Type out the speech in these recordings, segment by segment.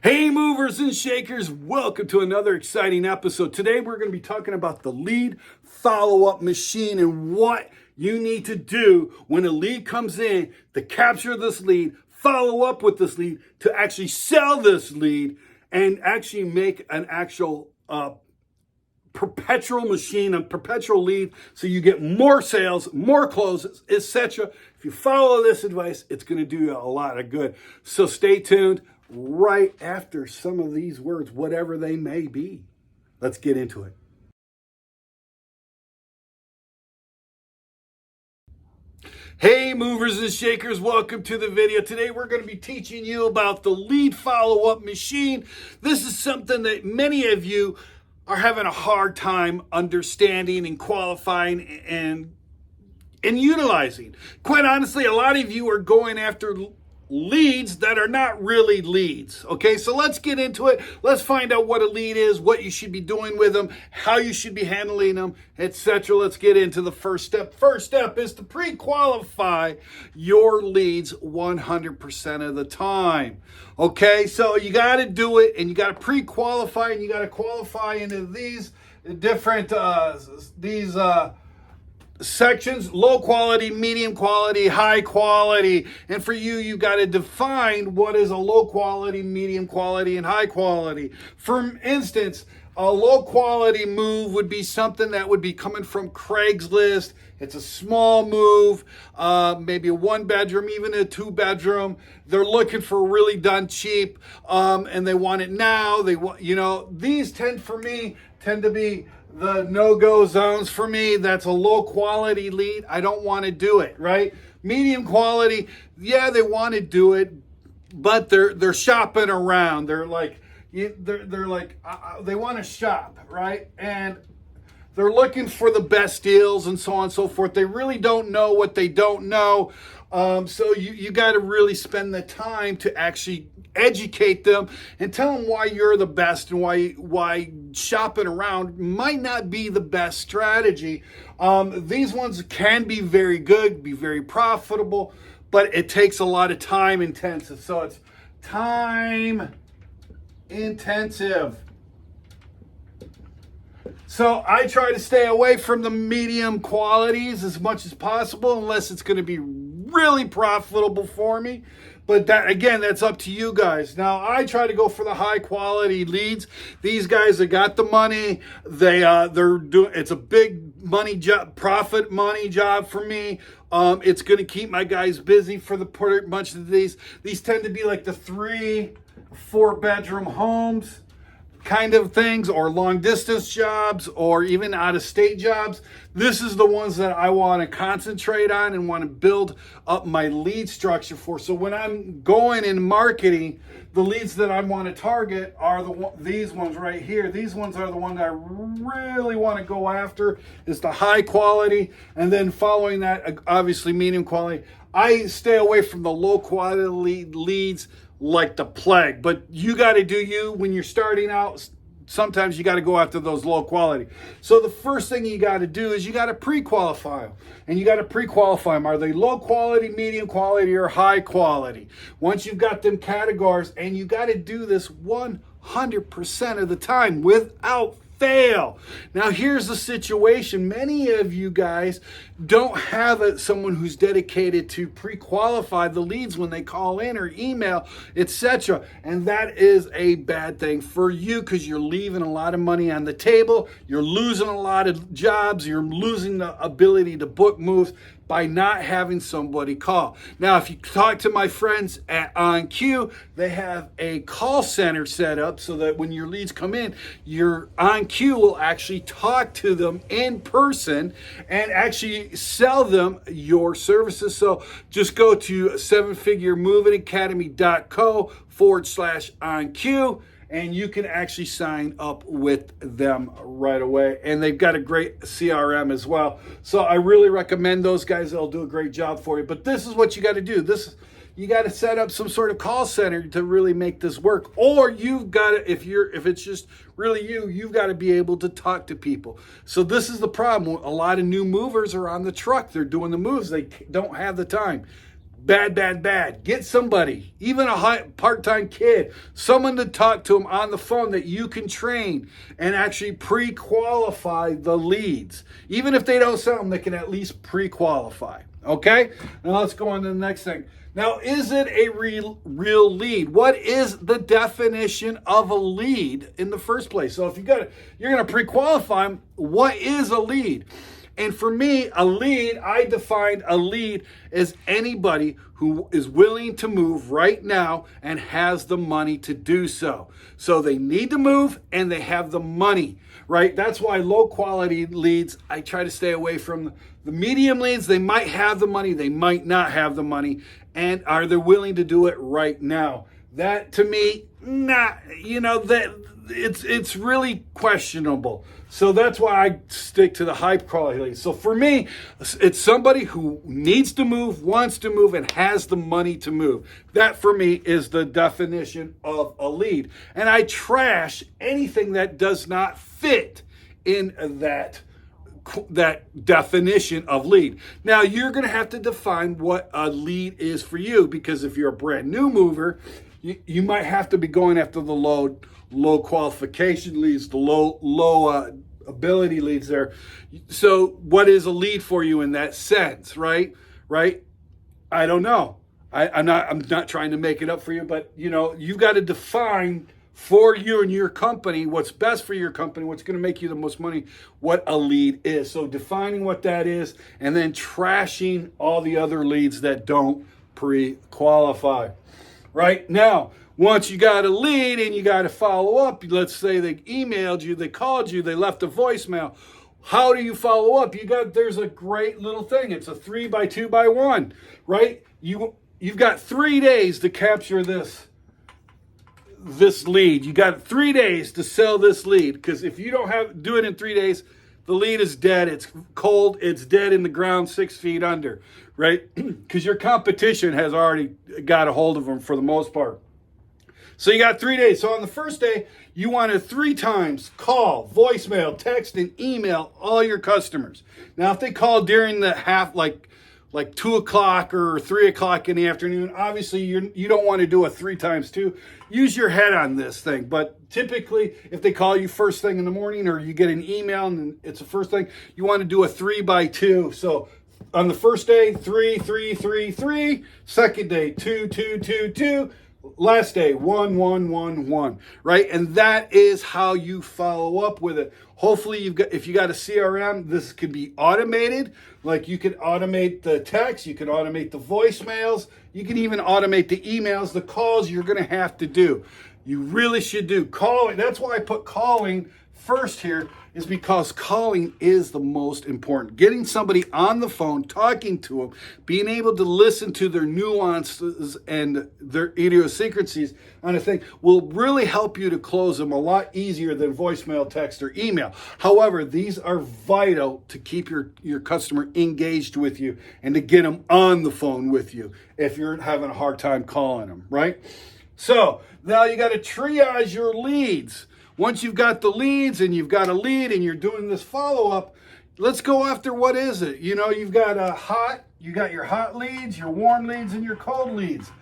Hey movers and shakers, welcome to another exciting episode. Today we're going to be talking about the lead follow-up machine and what you need to do when a lead comes in to capture this lead, follow up with this lead, to actually sell this lead and actually make an actual perpetual machine, a perpetual lead, so you get more sales, more closes, etc. If you follow this advice, it's going to do you a lot of good. So stay tuned right after some of these words, whatever they may be. Let's get into it. Hey movers and shakers, welcome to the video. Today we're going to be teaching you about the lead follow-up machine. This is something that many of you are having a hard time understanding and qualifying and utilizing. Quite honestly, a lot of you are going after leads that are not really leads. Okay, so let's get into it. Let's find out what a lead is, what you should be doing with them, how you should be handling them, etc. Let's get into the first step. First step is to pre-qualify your leads 100% of the time. Okay, so you got to do it, and you got to pre-qualify, and you got to qualify into these different sections: low quality, medium quality, high quality. And for you, you got to define what is a low quality, medium quality, and high quality. For instance, a low quality move would be something that would be coming from Craigslist. It's a small move, maybe a 1-bedroom, even a 2-bedroom. They're looking for really done cheap, and they want it now. They want, these tend to be the no-go zones for me. That's a low quality lead. I don't want to do it, right? Medium quality, yeah, they want to do it, but they're shopping around. They want to shop, right? And they're looking for the best deals and so on and so forth. They really don't know what they don't know. So you got to really spend the time to actually educate them and tell them why you're the best and why shopping around might not be the best strategy. These ones can be very good, be very profitable, but it takes a lot of time intensive. So it's time intensive. So I try to stay away from the medium qualities as much as possible, unless it's going to be really profitable for me. But that, again, that's up to you guys. Now, I try to go for the high quality leads. These guys have got the money. They're doing. It's a big money job, profit money job for me. It's going to keep my guys busy for the pretty much of these. These tend to be like the 3-4-bedroom homes kind of things, or long distance jobs, or even out of state jobs. This is the ones that I want to concentrate on and want to build up my lead structure for. So when I'm going in marketing, the leads that I want to target are these ones right here. These ones are the ones I really want to go after, is the high quality, and then following that, obviously medium quality. I stay away from the low quality leads like the plague, but you got to do you when you're starting out. Sometimes you got to go after those low quality. So the first thing you got to do is you got to pre-qualify them, and you got to pre-qualify them. Are they low quality, medium quality, or high quality? Once you've got them categories, and you got to do this 100% of the time without fail. Now here's the situation. Many of you guys don't have someone who's dedicated to pre-qualify the leads when they call in or email, etc. And that is a bad thing for you, because you're leaving a lot of money on the table. You're losing a lot of jobs. You're losing the ability to book moves by not having somebody call. Now, if you talk to my friends at OnQ, they have a call center set up so that when your leads come in, your OnQ will actually talk to them in person and actually sell them your services. So just go to 7figuremovingacademy.co/OnQ. and you can actually sign up with them right away. And they've got a great CRM as well. So I really recommend those guys. They'll do a great job for you. But this is what you got to do. You got to set up some sort of call center to really make this work. Or you've got to, if it's just really you've got to be able to talk to people. So this is the problem. A lot of new movers are on the truck. They're doing the moves. They don't have the time. Bad, bad, bad. Get somebody, even a part-time kid, someone to talk to them on the phone that you can train and actually pre-qualify the leads. Even if they don't sell them, they can at least pre-qualify. Okay? Now let's go on to the next thing. Now, is it a real lead? What is the definition of a lead in the first place? So if you're going to pre-qualify them, what is a lead? And for me, a lead, I defined a lead as anybody who is willing to move right now and has the money to do so. So they need to move and they have the money, right? That's why low quality leads, I try to stay away from. The medium leads, they might have the money, they might not have the money, and are they willing to do it right now? That to me, that it's really questionable. So that's why I stick to the high quality leads. So for me, it's somebody who needs to move, wants to move, and has the money to move. That for me is the definition of a lead. And I trash anything that does not fit in that definition of lead. Now, you're going to have to define what a lead is for you, because if you're a brand new mover, you might have to be going after the low qualification leads, the low ability leads there. So what is a lead for you in that sense, right? I don't know. I'm not trying to make it up for you, but you've got to define for you and your company what's best for your company, what's going to make you the most money, what a lead is. So defining what that is and then trashing all the other leads that don't pre-qualify. Right now, once you got a lead and you got to follow up, let's say they emailed you, they called you, they left a voicemail. How do you follow up? There's a great little thing. It's a 3x2x1, right? You've got 3 days to capture this lead. You got 3 days to sell this lead, because if you don't do it in 3 days, the lead is dead. It's cold. It's dead in the ground 6 feet under, right? Because your competition has already got a hold of them for the most part. So you got 3 days. So on the first day, you want to 3 times call, voicemail, text, and email all your customers. Now, if they call during the like 2 o'clock or 3 o'clock in the afternoon, obviously you don't want to do a 3 times 2. Use your head on this thing. But typically, if they call you first thing in the morning or you get an email and it's the first thing, you want to do a 3x2. So on the first day, 3, 3, 3, 3. Second day, 2, 2, 2, 2. Last day, 1, 1, 1, 1, right? And that is how you follow up with it. Hopefully, if you got a CRM, this can be automated. Like you can automate the text, you can automate the voicemails, you can even automate the emails, the calls you're going to have to do. You really should do calling. That's why I put calling first here, is because calling is the most important. Getting somebody on the phone, talking to them, being able to listen to their nuances and their idiosyncrasies on a thing will really help you to close them a lot easier than voicemail, text, or email. However, these are vital to keep your customer engaged with you and to get them on the phone with you if you're having a hard time calling them, right? So now you got to triage your leads. Once you've got the leads and you've got a lead and you're doing this follow-up, let's go after what is it. You've got your hot leads, your warm leads, and your cold leads.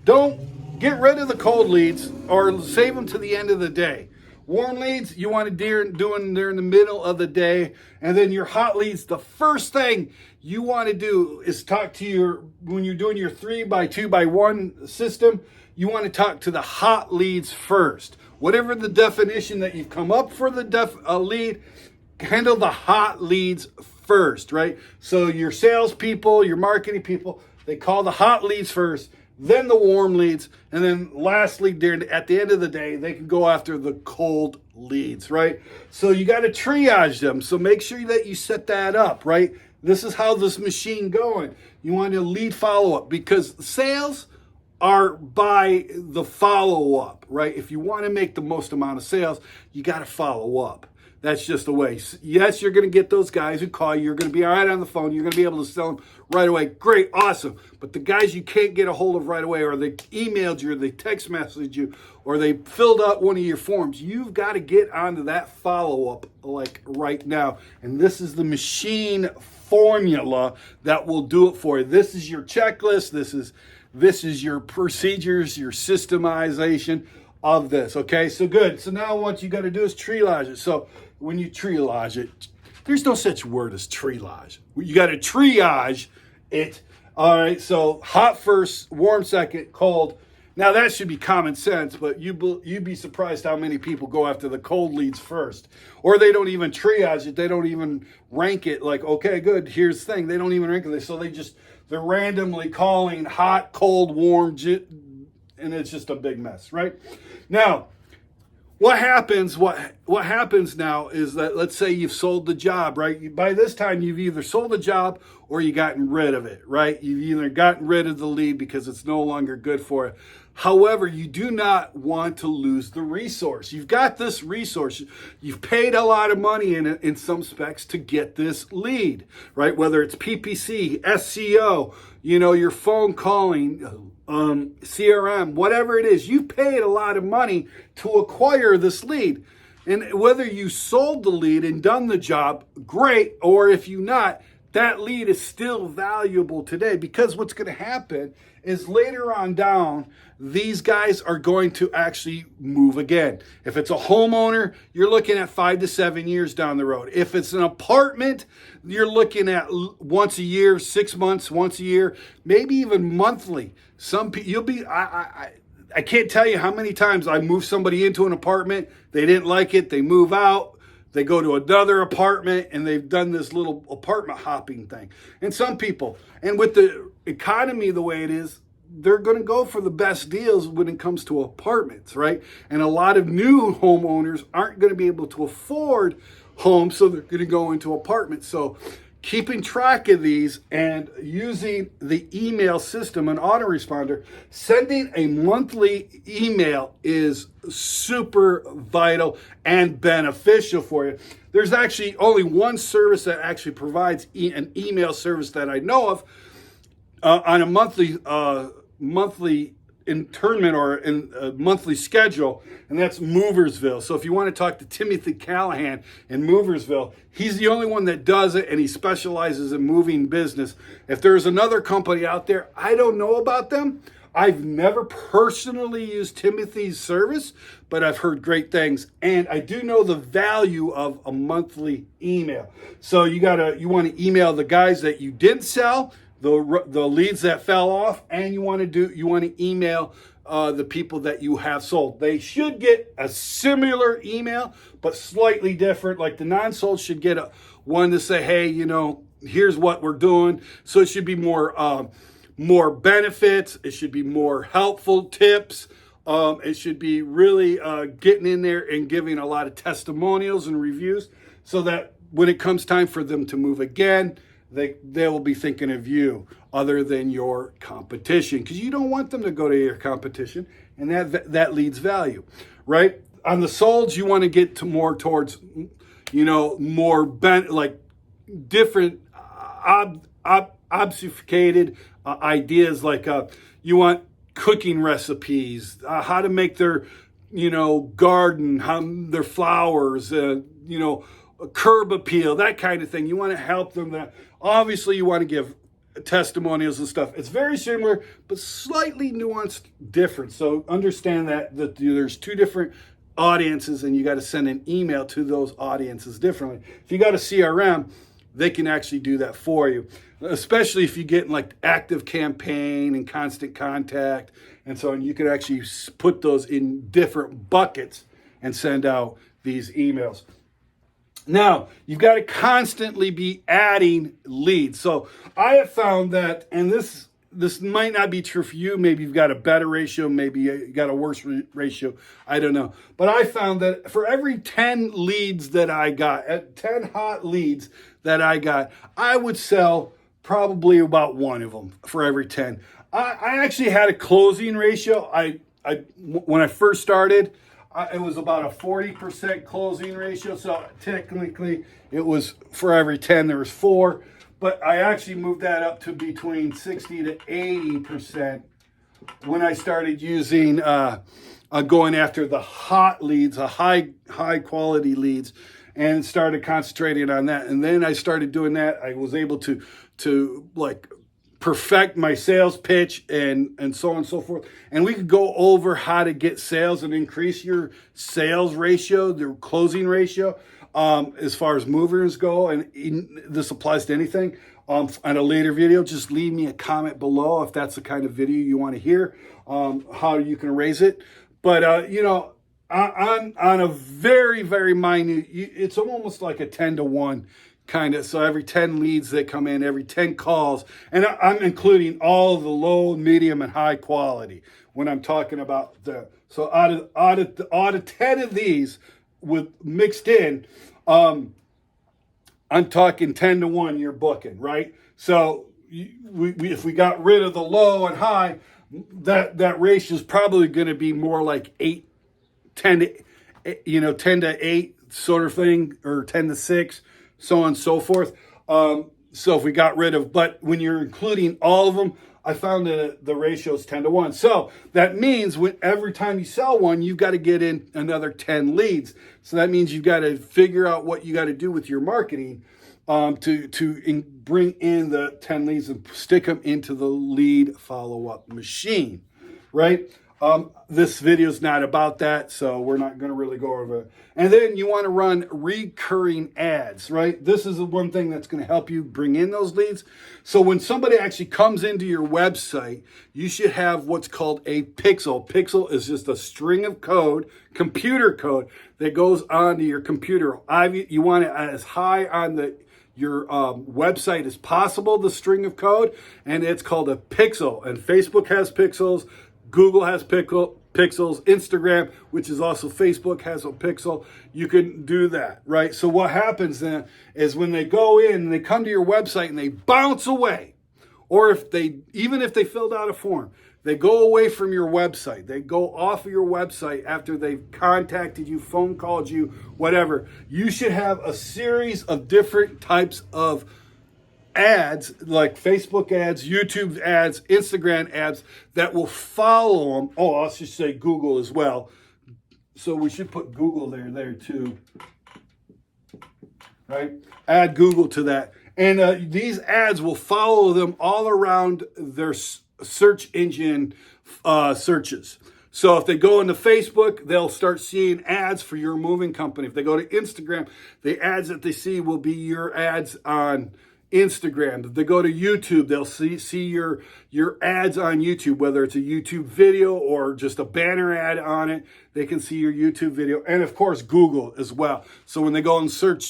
Don't get rid of the cold leads or save them to the end of the day. Warm leads, you want to do them there in the middle of the day. And then your hot leads, the first thing you want to do is talk to when you're doing your 3x2x1 system, you want to talk to the hot leads first. Whatever the definition that you've come up for the lead, handle the hot leads first, right? So your salespeople, your marketing people, they call the hot leads first, then the warm leads, and then lastly, at the end of the day, they can go after the cold leads, right? So you got to triage them. So make sure that you set that up, right? This is how this machine going. You want to lead follow-up, because sales are by the follow-up, right? If you want to make the most amount of sales, you got to follow up. That's just the way. Yes, you're going to get those guys who call you. You're going to be all right on the phone. You're going to be able to sell them right away. Great, awesome. But the guys you can't get a hold of right away, or they emailed you, or they text messaged you, or they filled out one of your forms, you've got to get onto that follow-up like right now. And this is the machine formula that will do it for you. This is your checklist. This is your procedures, your systemization of this. Okay, so good. So now what you got to do is triage it. So when you triage it, there's no such word as triage. You got to triage it. All right, so hot first, warm second, cold. Now that should be common sense, but you'd be surprised how many people go after the cold leads first. Or they don't even triage it. They don't even rank it like, okay, good, here's the thing. They don't even rank it. So they're randomly calling hot, cold, warm, and it's just a big mess, right? Now, what happens now is that, let's say you've sold the job, right? By this time, you've either sold the job or you've gotten rid of it, right? You've either gotten rid of the lead because it's no longer good for it. However, you do not want to lose the resource. You've got this resource. You've paid a lot of money in some specs to get this lead, right? Whether it's PPC, SEO, your phone calling, CRM, whatever it is, you've paid a lot of money to acquire this lead. And whether you sold the lead and done the job, great, or if you not, that lead is still valuable today, because what's going to happen is later on down, these guys are going to actually move again. If it's a homeowner, you're looking at 5 to 7 years down the road. If it's an apartment, you're looking at once a year, 6 months, once a year, maybe even monthly. I can't tell you how many times I moved somebody into an apartment, they didn't like it, they move out, they go to another apartment, and they've done this little apartment hopping thing. And some people, and with the economy the way it is, they're going to go for the best deals when it comes to apartments, right? And a lot of new homeowners aren't going to be able to afford homes, so they're going to go into apartments. So keeping track of these and using the email system, an autoresponder, sending a monthly email is super vital and beneficial for you. There's actually only one service that actually provides an email service that I know of on a monthly internment or in a monthly schedule, and that's Moversville. So if you want to talk to Timothy Callahan in Moversville, he's the only one that does it, and he specializes in moving business. If there's another company out there, I don't know about them. I've never personally used Timothy's service, but I've heard great things, and I do know the value of a monthly email. So you want to email the guys that you didn't sell, the leads that fell off, and you want to email the people that you have sold. They should get a similar email, but slightly different. Like the non-sold should get one to say, hey, here's what we're doing. So it should be more benefits. It should be more helpful tips. It should be really getting in there and giving a lot of testimonials and reviews, so that when it comes time for them to move again, they will be thinking of you other than your competition, because you don't want them to go to your competition, and that leads value, right? On the solds, you want to get to more towards, more like different obfuscated ideas, like you want cooking recipes, how to make their, garden, their flowers, curb appeal, that kind of thing. You want to help them. That obviously you want to give testimonials and stuff. It's very similar, but slightly nuanced different. So understand that there's two different audiences, and you got to send an email to those audiences differently. If you got a CRM, they can actually do that for you, especially if you get in like active campaign and constant contact and so on. You can actually put those in different buckets and send out these emails. Now, you've got to constantly be adding leads. So I have found that, and this might not be true for you. Maybe you've got a better ratio. Maybe you got a worse ratio. I don't know. But I found that for every 10 leads that I got, at 10 hot leads that I got, I would sell probably about one of them for every 10. I actually had a closing ratio. When I first started, it was about a 40% closing ratio. So technically it was for every 10, there was 4. But I actually moved that up to between 60 to 80% when I started using, going after the hot leads, the high quality leads, and started concentrating on that. And then I started doing that. I was able to like perfect my sales pitch and so on and so forth. And we could go over how to get sales and increase your sales ratio, the closing ratio, as far as movers go. And this applies to anything. On a later video, just leave me a comment below if that's the kind of video you want to hear, how you can raise it. But, you know, on a very, very minute, it's almost like a 10 to 1 kind of. So every 10 leads that come in, every 10 calls, and I'm including all the low, medium, and high quality when I'm talking about so out of 10 of these with mixed in, I'm talking 10 to 1 you're booking, right? So if we got rid of the low and high, that ratio is probably going to be more like 10 to 8 sort of thing, or 10 to 6, so on and so forth. So if we got rid of, but when you're including all of them, I found that the ratio is 10 to 1. So that means every time you sell one, you've got to get in another 10 leads. So that means you've got to figure out what you got to do with your marketing to bring in the 10 leads and stick them into the lead follow-up machine, right? This video is not about that, so we're not going to really go over it. And then you want to run recurring ads, right? This is the one thing that's going to help you bring in those leads. So when somebody actually comes into your website, you should have what's called a pixel. Pixel is just a string of code, computer code, that goes onto your computer. You want it as high on your website as possible, the string of code, and it's called a pixel. And Facebook has pixels. Google has pixels, Instagram, which is also Facebook, has a pixel. You can do that, right? So what happens then is when they go in and they come to your website and they bounce away, or even if they filled out a form, they go away from your website, they go off of your website after they've contacted you, phone called you, whatever, you should have a series of different types of ads, like Facebook ads, YouTube ads, Instagram ads, that will follow them. Oh, I'll just say Google as well. So we should put Google there too, right? Add Google to that. And these ads will follow them all around their search engine searches. So if they go into Facebook, they'll start seeing ads for your moving company. If they go to Instagram, the ads that they see will be your ads on Instagram. If they go to YouTube, they'll see your ads on YouTube, whether it's a YouTube video or just a banner ad on it. They can see your YouTube video, and of course Google as well. So when they go and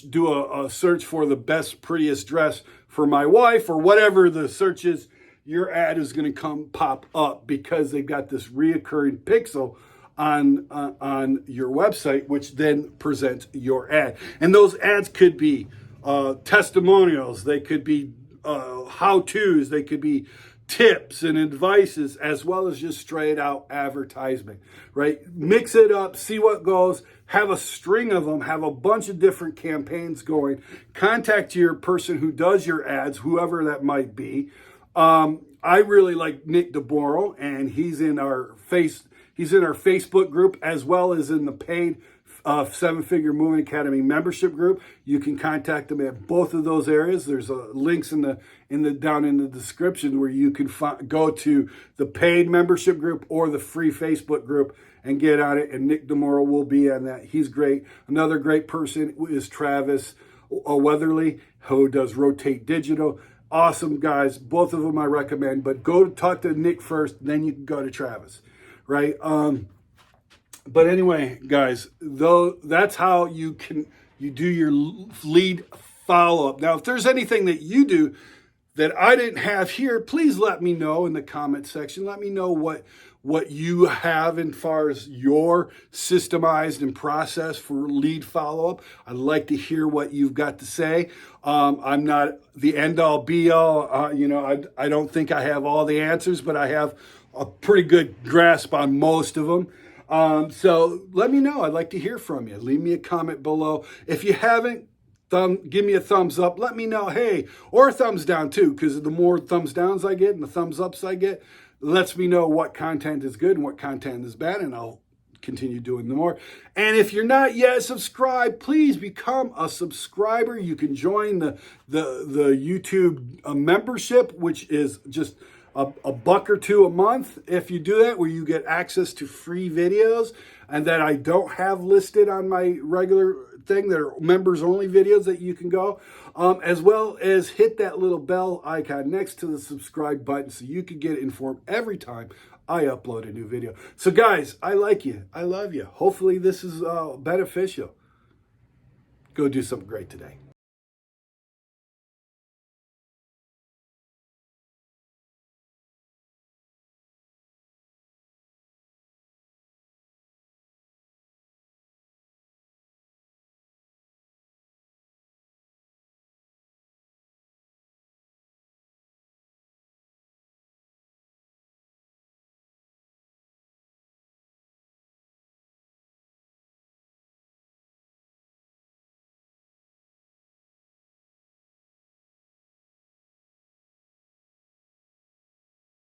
do a search for the best, prettiest dress for my wife, or whatever the search is, your ad is going to pop up because they've got this reoccurring pixel on your website, which then presents your ad. And those ads could be testimonials, they could be how-tos, they could be tips and advices, as well as just straight out advertisement, right? Mix it up, see what goes, have a string of them, have a bunch of different campaigns going, contact your person who does your ads, whoever that might be. I really like Nick DeBoro, and he's in our Facebook group, as well as in the paid Seven Figure Moving Academy membership group. You can contact them at both of those areas. There's links down in the description where you can go to the paid membership group or the free Facebook group and get on it. And Nick DeMoro will be on that. He's great. Another great person is Travis Weatherly, who does Rotate Digital. Awesome guys. Both of them I recommend. But go talk to Nick first, then you can go to Travis, right? But anyway, guys, that's how you do your lead follow-up. Now, if there's anything that you do that I didn't have here, please let me know in the comment section. Let me know what you have as far as your systemized and process for lead follow-up. I'd like to hear what you've got to say. I'm not the end-all, be-all. I don't think I have all the answers, but I have a pretty good grasp on most of them. So let me know. I'd like to hear from you. Leave me a comment below. If you haven't, give me a thumbs up. Let me know, hey, or a thumbs down too, because the more thumbs downs I get and the thumbs ups I get, lets me know what content is good and what content is bad, and I'll continue doing the more. And if you're not yet subscribed, please become a subscriber. You can join the YouTube membership, which is just a buck or two a month. If you do that, where you get access to free videos and that I don't have listed on my regular thing, that are members only videos that you can go, as well as hit that little bell icon next to the subscribe button so you can get informed every time I upload a new video. So guys, I like you. I love you. Hopefully this is beneficial. Go do something great today.